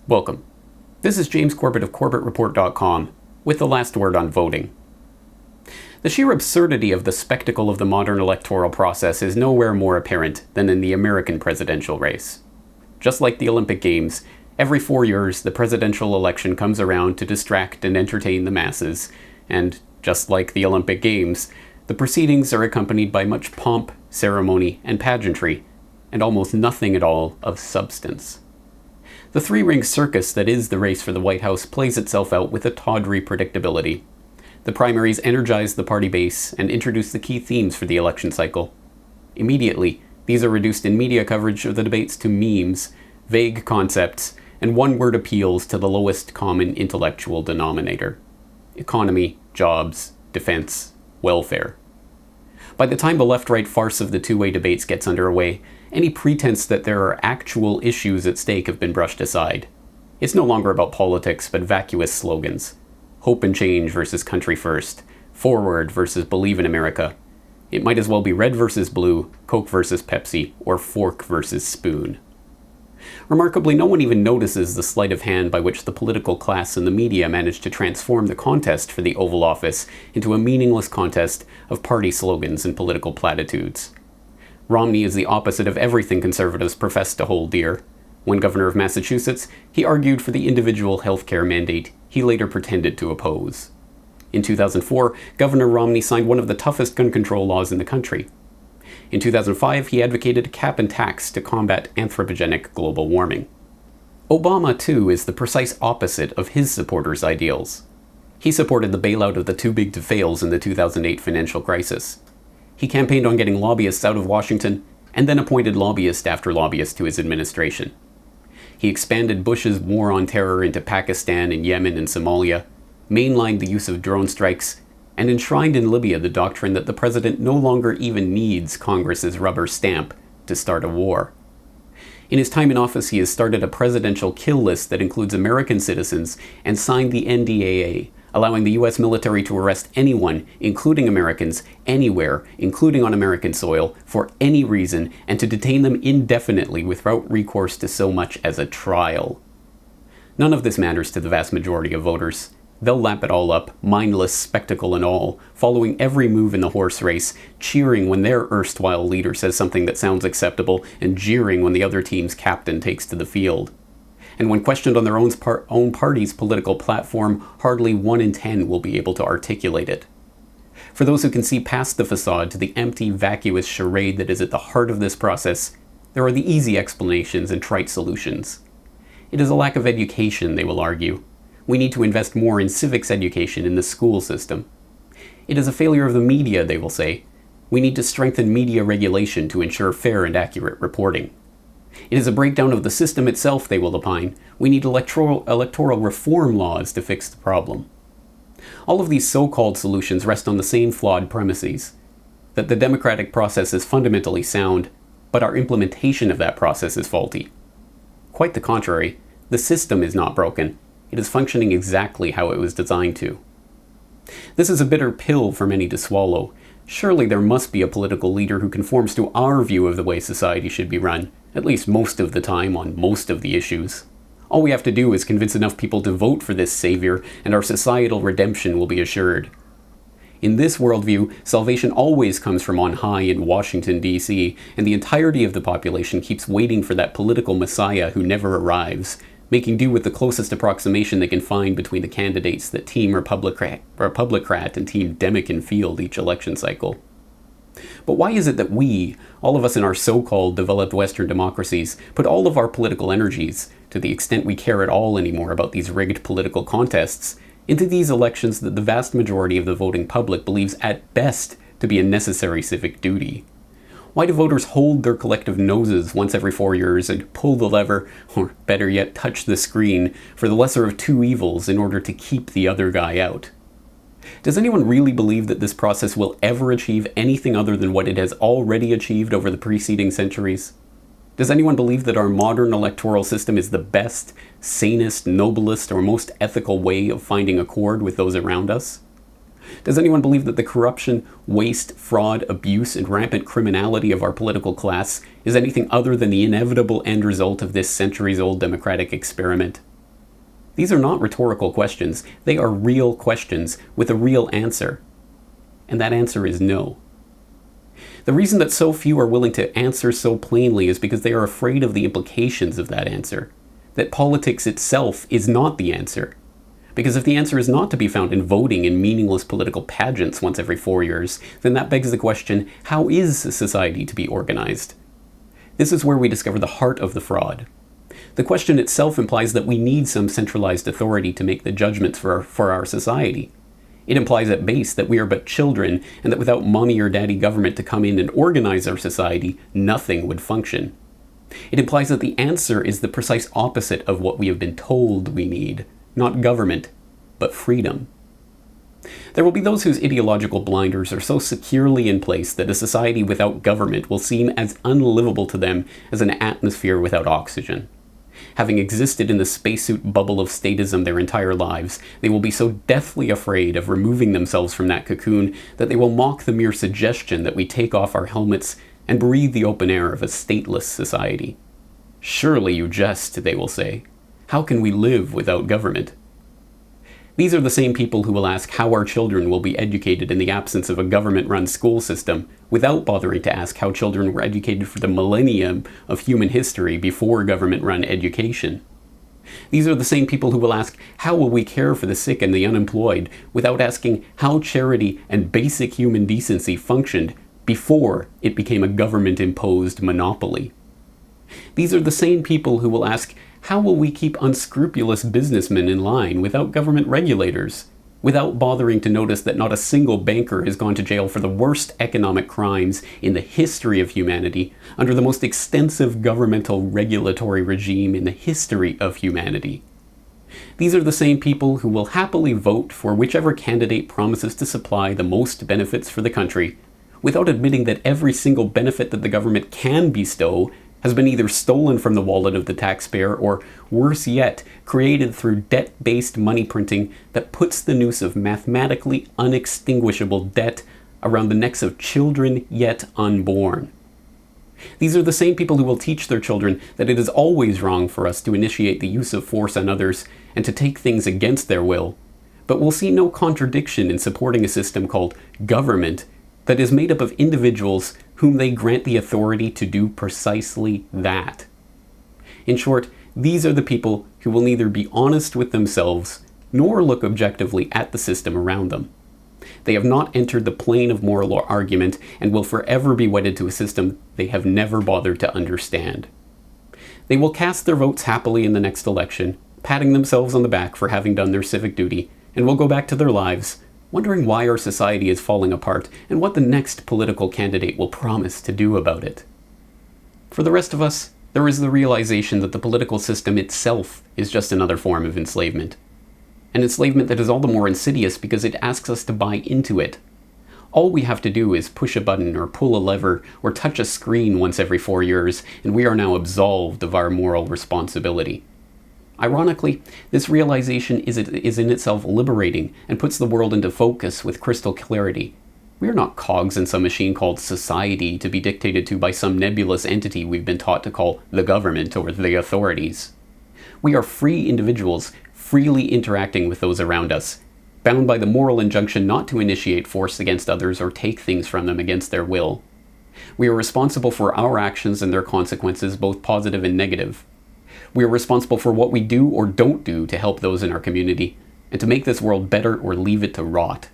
Welcome. This is James Corbett of CorbettReport.com with the last word on voting. The sheer absurdity of the spectacle of the modern electoral process is nowhere more apparent than in the American presidential race. Just like the Olympic Games, every 4 years the presidential election comes around to distract and entertain the masses, and just like the Olympic Games, the proceedings are accompanied by much pomp, ceremony, and pageantry, and almost nothing at all of substance. The three-ring circus that is the race for the White House plays itself out with a tawdry predictability. The primaries energize the party base and introduce the key themes for the election cycle. Immediately, these are reduced in media coverage of the debates to memes, vague concepts, and one-word appeals to the lowest common intellectual denominator: economy, jobs, defense, welfare. By the time the left-right farce of the two-way debates gets underway, any pretense that there are actual issues at stake have been brushed aside. It's no longer about politics, but vacuous slogans. Hope and change versus country first. Forward versus believe in America. It might as well be red versus blue, Coke versus Pepsi, or fork versus spoon. Remarkably, no one even notices the sleight of hand by which the political class and the media managed to transform the contest for the Oval Office into a meaningless contest of party slogans and political platitudes. Romney is the opposite of everything conservatives profess to hold dear. When governor of Massachusetts, he argued for the individual health care mandate he later pretended to oppose. In 2004, Governor Romney signed one of the toughest gun control laws in the country. In 2005, he advocated a cap and tax to combat anthropogenic global warming. Obama, too, is the precise opposite of his supporters' ideals. He supported the bailout of the too-big-to-fails in the 2008 financial crisis. He campaigned on getting lobbyists out of Washington, and then appointed lobbyist after lobbyist to his administration. He expanded Bush's war on terror into Pakistan and Yemen and Somalia, mainlined the use of drone strikes, and enshrined in Libya the doctrine that the president no longer even needs Congress's rubber stamp to start a war. In his time in office, he has started a presidential kill list that includes American citizens and signed the NDAA, allowing the U.S. military to arrest anyone, including Americans, anywhere, including on American soil, for any reason, and to detain them indefinitely without recourse to so much as a trial. None of this matters to the vast majority of voters. They'll lap it all up, mindless spectacle and all, following every move in the horse race, cheering when their erstwhile leader says something that sounds acceptable, and jeering when the other team's captain takes to the field. And when questioned on their own party's political platform, hardly 1 in 10 will be able to articulate it. For those who can see past the facade to the empty, vacuous charade that is at the heart of this process, there are the easy explanations and trite solutions. It is a lack of education, they will argue. We need to invest more in civics education in the school system. It is a failure of the media, they will say. We need to strengthen media regulation to ensure fair and accurate reporting. It is a breakdown of the system itself, they will opine. We need electoral reform laws to fix the problem. All of these so-called solutions rest on the same flawed premises: that the democratic process is fundamentally sound, but our implementation of that process is faulty. Quite the contrary, the system is not broken. It is functioning exactly how it was designed to. This is a bitter pill for many to swallow. Surely there must be a political leader who conforms to our view of the way society should be run, at least most of the time on most of the issues. All we have to do is convince enough people to vote for this savior, and our societal redemption will be assured. In this worldview, salvation always comes from on high in Washington, D.C., and the entirety of the population keeps waiting for that political messiah who never arrives, making do with the closest approximation they can find between the candidates that Team Republicrat and Team Democrat field each election cycle. But why is it that we, all of us in our so-called developed Western democracies, put all of our political energies, to the extent we care at all anymore about these rigged political contests, into these elections that the vast majority of the voting public believes at best to be a necessary civic duty? Why do voters hold their collective noses once every 4 years and pull the lever, or better yet, touch the screen, for the lesser of two evils in order to keep the other guy out? Does anyone really believe that this process will ever achieve anything other than what it has already achieved over the preceding centuries? Does anyone believe that our modern electoral system is the best, sanest, noblest, or most ethical way of finding accord with those around us? Does anyone believe that the corruption, waste, fraud, abuse, and rampant criminality of our political class is anything other than the inevitable end result of this centuries-old democratic experiment? These are not rhetorical questions. They are real questions with a real answer. And that answer is no. The reason that so few are willing to answer so plainly is because they are afraid of the implications of that answer. That politics itself is not the answer. Because if the answer is not to be found in voting in meaningless political pageants once every 4 years, then that begs the question, how is society to be organized? This is where we discover the heart of the fraud. The question itself implies that we need some centralized authority to make the judgments for our society. It implies at base that we are but children, and that without mommy or daddy government to come in and organize our society, nothing would function. It implies that the answer is the precise opposite of what we have been told we need. Not government, but freedom. There will be those whose ideological blinders are so securely in place that a society without government will seem as unlivable to them as an atmosphere without oxygen. Having existed in the spacesuit bubble of statism their entire lives, they will be so deathly afraid of removing themselves from that cocoon that they will mock the mere suggestion that we take off our helmets and breathe the open air of a stateless society. Surely you jest, they will say. How can we live without government? These are the same people who will ask how our children will be educated in the absence of a government-run school system, without bothering to ask how children were educated for the millennium of human history before government-run education. These are the same people who will ask how will we care for the sick and the unemployed, without asking how charity and basic human decency functioned before it became a government-imposed monopoly. These are the same people who will ask, how will we keep unscrupulous businessmen in line without government regulators, without bothering to notice that not a single banker has gone to jail for the worst economic crimes in the history of humanity, under the most extensive governmental regulatory regime in the history of humanity? These are the same people who will happily vote for whichever candidate promises to supply the most benefits for the country, without admitting that every single benefit that the government can bestow has been either stolen from the wallet of the taxpayer or, worse yet, created through debt-based money printing that puts the noose of mathematically unextinguishable debt around the necks of children yet unborn. These are the same people who will teach their children that it is always wrong for us to initiate the use of force on others and to take things against their will, but will see no contradiction in supporting a system called government that is made up of individuals whom they grant the authority to do precisely that. In short, these are the people who will neither be honest with themselves nor look objectively at the system around them. They have not entered the plane of moral argument and will forever be wedded to a system they have never bothered to understand. They will cast their votes happily in the next election, patting themselves on the back for having done their civic duty, and will go back to their lives, wondering why our society is falling apart and what the next political candidate will promise to do about it. For the rest of us, there is the realization that the political system itself is just another form of enslavement. An enslavement that is all the more insidious because it asks us to buy into it. All we have to do is push a button or pull a lever or touch a screen once every 4 years, and we are now absolved of our moral responsibility. Ironically, this realization is in itself liberating and puts the world into focus with crystal clarity. We are not cogs in some machine called society to be dictated to by some nebulous entity we've been taught to call the government or the authorities. We are free individuals, freely interacting with those around us, bound by the moral injunction not to initiate force against others or take things from them against their will. We are responsible for our actions and their consequences, both positive and negative. We are responsible for what we do or don't do to help those in our community, and to make this world better or leave it to rot.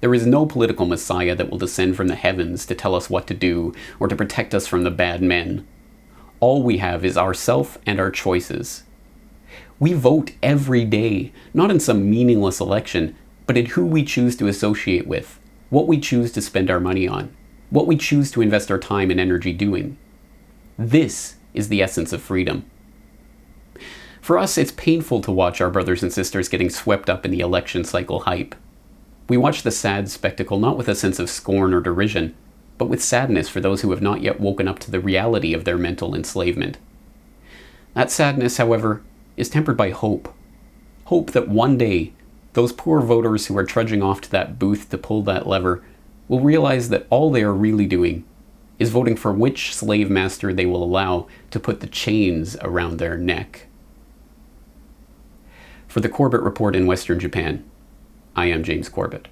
There is no political messiah that will descend from the heavens to tell us what to do or to protect us from the bad men. All we have is ourself and our choices. We vote every day, not in some meaningless election, but in who we choose to associate with, what we choose to spend our money on, what we choose to invest our time and energy doing. This is the essence of freedom. For us, it's painful to watch our brothers and sisters getting swept up in the election cycle hype. We watch the sad spectacle not with a sense of scorn or derision, but with sadness for those who have not yet woken up to the reality of their mental enslavement. That sadness, however, is tempered by hope. Hope that one day, those poor voters who are trudging off to that booth to pull that lever will realize that all they are really doing is voting for which slave master they will allow to put the chains around their neck. For the Corbett Report in Western Japan, I am James Corbett.